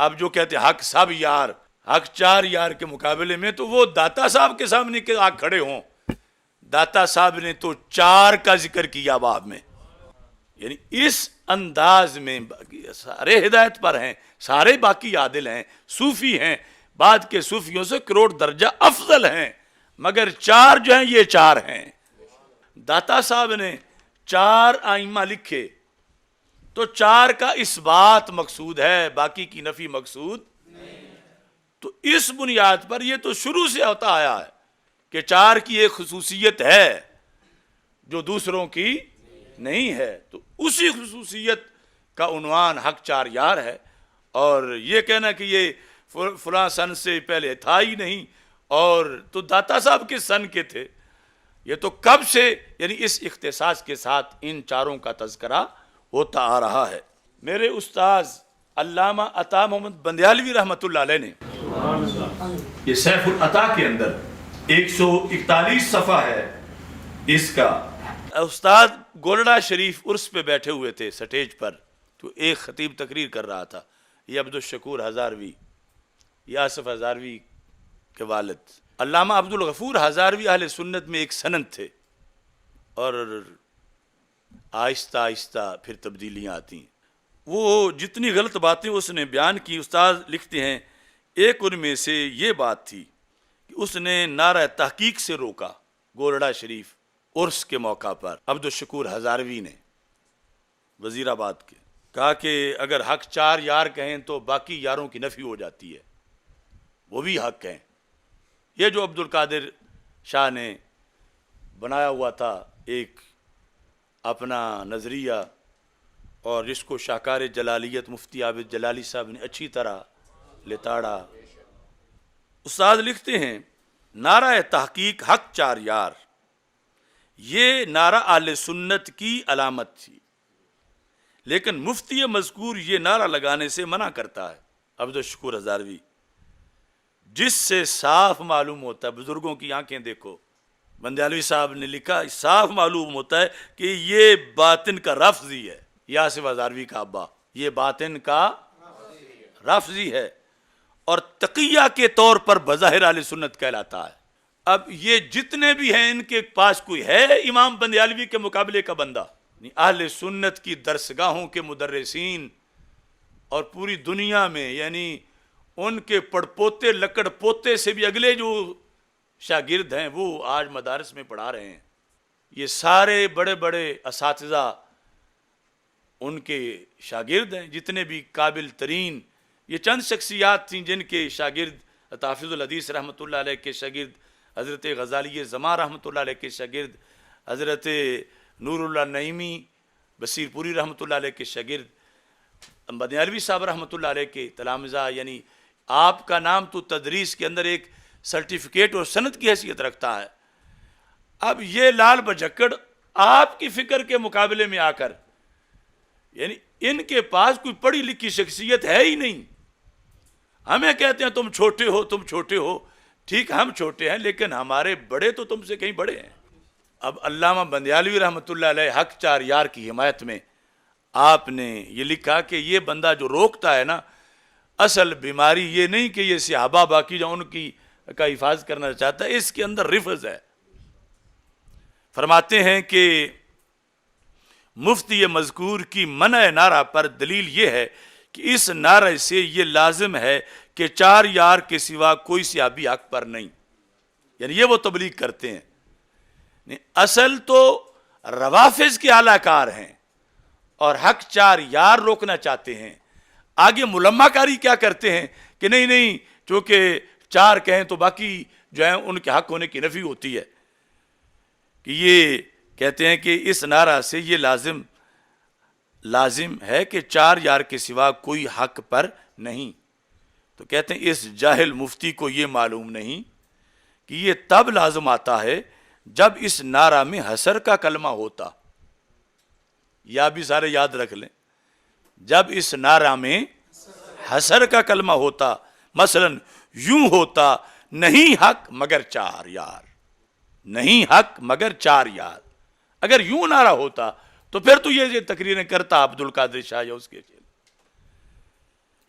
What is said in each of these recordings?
اب جو کہتے ہیں حق سب یار، حق چار یار کے مقابلے میں تو وہ داتا صاحب کے سامنے کہ آ کھڑے ہوں، داتا صاحب نے تو چار کا ذکر کیا باب میں، یعنی اس انداز میں سارے ہدایت پر ہیں، سارے باقی عادل ہیں، صوفی ہیں، بعد کے صوفیوں سے کروڑ درجہ افضل ہیں، مگر چار جو ہیں یہ چار ہیں۔ داتا صاحب نے چار آئمہ لکھے تو چار کا اس بات مقصود ہے، باقی کی نفی مقصود نہیں۔ تو اس بنیاد پر یہ تو شروع سے ہوتا آیا ہے کہ چار کی ایک خصوصیت ہے جو دوسروں کی نہیں ہے، تو اسی خصوصیت کا عنوان حق چار یار ہے۔ اور یہ کہنا کہ یہ فلاں سن سے پہلے تھا ہی نہیں، اور تو داتا صاحب کے سن کے تھے، یہ تو کب سے یعنی اس اختصاص کے ساتھ ان چاروں کا تذکرہ ہوتا آ رہا ہے۔ میرے استاذ علامہ عطا محمد بندیالوی رحمۃ اللہ علیہ نے یہ سیف العطا کے اندر 141 صفحہ ہے اس کا، استاد گولڑا شریف عرس پہ بیٹھے ہوئے تھے سٹیج پر، تو ایک خطیب تقریر کر رہا تھا، یہ عبدالشکور ہزاروی، یہ آصف ہزاروی کے والد علامہ عبدالغفور ہزاروی اہل سنت میں ایک سند تھے، اور آہستہ آہستہ پھر تبدیلیاں آتی ہیں۔ وہ جتنی غلط باتیں اس نے بیان کی، استاد لکھتے ہیں ایک ان میں سے یہ بات تھی کہ اس نے نعرہ تحقیق سے روکا گولڑا شریف عرس کے موقع پر، عبدالشکور ہزاروی نے وزیر آباد کے، کہا کہ اگر حق چار یار کہیں تو باقی یاروں کی نفی ہو جاتی ہے، وہ بھی حق ہیں۔ یہ جو عبد القادر شاہ نے بنایا ہوا تھا ایک اپنا نظریہ، اور جس کو شاہکار جلالیت مفتی عابد جلالی صاحب نے اچھی طرح لتاڑا، استاد لکھتے ہیں نعرہ تحقیق حق چار یار، یہ نعرہ اہل سنت کی علامت تھی، لیکن مفتی مذکور یہ نعرہ لگانے سے منع کرتا ہے، عبدالشکور ہزاروی، جس سے صاف معلوم ہوتا ہے، بزرگوں کی آنکھیں دیکھو، بندیالوی صاحب نے لکھا صاف معلوم ہوتا ہے کہ یہ باطن کا رفضی ہے، یہ آصف ہزاروی کا ابا، یہ باطن کا رفضی ہے، اور تقیہ کے طور پر بظاہر اہل سنت کہلاتا ہے۔ اب یہ جتنے بھی ہیں ان کے پاس کوئی ہے امام بندیالوی کے مقابلے کا بندہ؟ اہل سنت کی درسگاہوں کے مدرسین اور پوری دنیا میں، یعنی ان کے پڑپوتے لکڑ پوتے سے بھی اگلے جو شاگرد ہیں وہ آج مدارس میں پڑھا رہے ہیں، یہ سارے بڑے بڑے اساتذہ ان کے شاگرد ہیں، جتنے بھی قابل ترین، یہ چند شخصیات تھیں جن کے شاگرد تحفظ الحدیث رحمۃ اللہ علیہ کے شاگرد حضرت غزالی زمان رحمۃ اللہ علیہ کے شاگرد حضرت نور اللہ نعیمی بصیر پوری رحمۃ اللہ علیہ کے شاگرد بندیالوی صاحب رحمۃ اللہ علیہ کے تلامذہ، یعنی آپ کا نام تو تدریس کے اندر ایک سرٹیفکیٹ اور سند کی حیثیت رکھتا ہے۔ اب یہ لال بجکڑ آپ کی فکر کے مقابلے میں آ کر، یعنی ان کے پاس کوئی پڑھی لکھی شخصیت ہے ہی نہیں، ہمیں کہتے ہیں تم چھوٹے ہو، تم چھوٹے ہو، ٹھیک ہم چھوٹے ہیں لیکن ہمارے بڑے تو تم سے کہیں بڑے ہیں۔ اب علامہ بندیالوی رحمۃ اللہ علیہ حق چار یار کی حمایت میں آپ نے یہ لکھا کہ یہ بندہ جو روکتا ہے نا، اصل بیماری یہ نہیں کہ یہ صحابہ باقی جو ان کی کا حفاظت کرنا چاہتا ہے، اس کے اندر رفض ہے۔ فرماتے ہیں کہ مفتی مذکور کی منع نعرہ پر دلیل یہ ہے کہ اس نعرے سے یہ لازم ہے کہ چار یار کے سوا کوئی صحابی حق پر نہیں، یعنی یہ وہ تبلیغ کرتے ہیں، اصل تو روافظ کے اعلی کار ہیں اور حق چار یار روکنا چاہتے ہیں۔ آگے ملمہ کاری کیا کرتے ہیں کہ نہیں نہیں چونکہ چار کہیں تو باقی جو ہیں ان کے حق ہونے کی نفی ہوتی ہے، کہ یہ کہتے ہیں کہ اس نعرہ سے یہ لازم ہے کہ چار یار کے سوا کوئی حق پر نہیں۔ تو کہتے ہیں اس جاہل مفتی کو یہ معلوم نہیں کہ یہ تب لازم آتا ہے جب اس نعرہ میں حسر کا کلمہ ہوتا، یا بھی سارے یاد رکھ لیں، جب اس نعرہ میں حسر کا کلمہ ہوتا، مثلا یوں ہوتا نہیں حق مگر چار یار، نہیں حق مگر چار یار، اگر یوں نعرہ ہوتا تو پھر تو یہ تقریریں کرتا عبد القادر شاہ یا اس کے،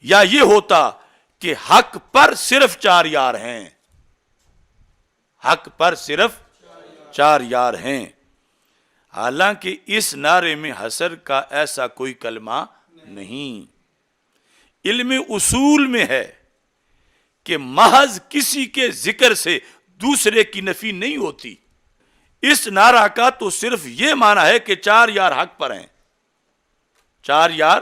یا یہ ہوتا کہ حق پر صرف 4 یار ہیں، حق پر صرف 4 یار ہیں، حالانکہ اس نعرے میں حسر کا ایسا کوئی کلمہ نہیں۔ علم اصول میں ہے کہ محض کسی کے ذکر سے دوسرے کی نفی نہیں ہوتی۔ اس نعرہ کا تو صرف یہ معنی ہے کہ 4 یار حق پر ہیں، 4 یار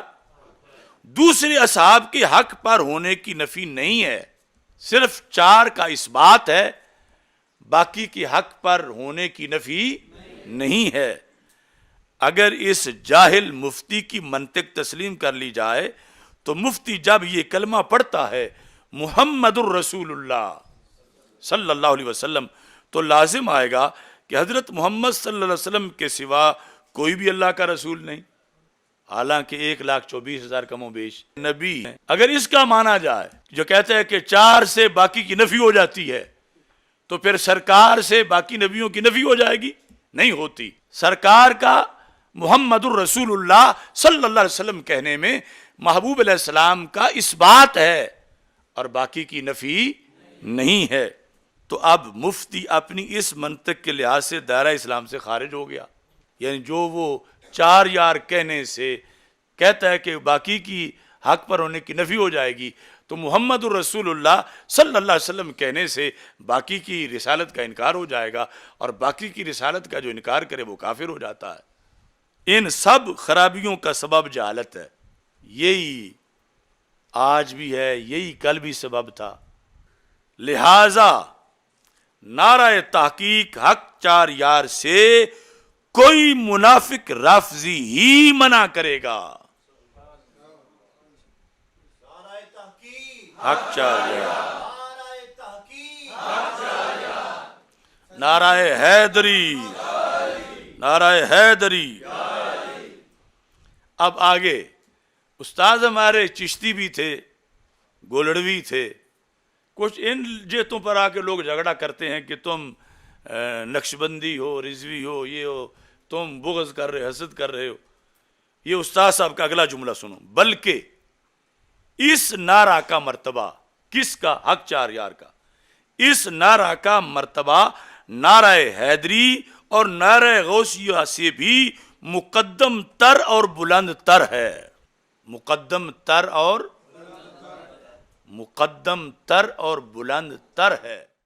دوسرے اصحاب کے حق پر ہونے کی نفی نہیں ہے، صرف 4 کا اثبات ہے، باقی کے حق پر ہونے کی نفی نہیں ہے۔ اگر اس جاہل مفتی کی منطق تسلیم کر لی جائے تو مفتی جب یہ کلمہ پڑھتا ہے محمد الرسول اللہ صلی اللہ علیہ وسلم تو لازم آئے گا کہ حضرت محمد صلی اللہ علیہ وسلم کے سوا کوئی بھی اللہ کا رسول نہیں، حالانکہ 1,24,000 کم و بیش نبی ہیں۔ اگر اس کا مانا جائے جو کہتا ہے کہ 4 سے باقی کی نفی ہو جاتی ہے تو پھر سرکار سے باقی نبیوں کی نفی ہو جائے گی؟ نہیں ہوتی۔ سرکار کا محمد الرسول اللہ صلی اللہ علیہ وسلم کہنے میں محبوب علیہ السلام کا اثبات ہے اور باقی کی نفی نہیں ہے۔ تو اب مفتی اپنی اس منطق کے لحاظ سے دائرہ اسلام سے خارج ہو گیا، یعنی جو وہ 4 یار کہنے سے کہتا ہے کہ باقی کی حق پر ہونے کی نفی ہو جائے گی، تو محمد الرسول اللہ صلی اللہ علیہ وسلم کہنے سے باقی کی رسالت کا انکار ہو جائے گا، اور باقی کی رسالت کا جو انکار کرے وہ کافر ہو جاتا ہے۔ ان سب خرابیوں کا سبب جہالت ہے، یہی آج بھی ہے، یہی کل بھی سبب تھا۔ لہذا نعرہ تحقیق حق 4 یار سے کوئی منافق رافضی ہی منع کرے گا۔ حق 4 یار، نعرہ حیدری، نعرہ حیدری۔ اب آگے استاد ہمارے چشتی بھی تھے، گولڑوی تھے، کچھ ان جہتوں پر آ کے لوگ جھگڑا کرتے ہیں کہ تم نقشبندی ہو، رضوی ہو، یہ ہو، تم بغض کر رہے، حسد کر رہے ہو۔ یہ استاد صاحب کا اگلا جملہ سنو، بلکہ اس نعرہ کا مرتبہ، کس کا؟ حق 4 یار کا۔ اس نعرہ کا مرتبہ نعرہ حیدری اور نعرہ غوثیہ سے بھی مقدم تر اور بلند تر ہے، مقدم تر اور بلند تر ہے۔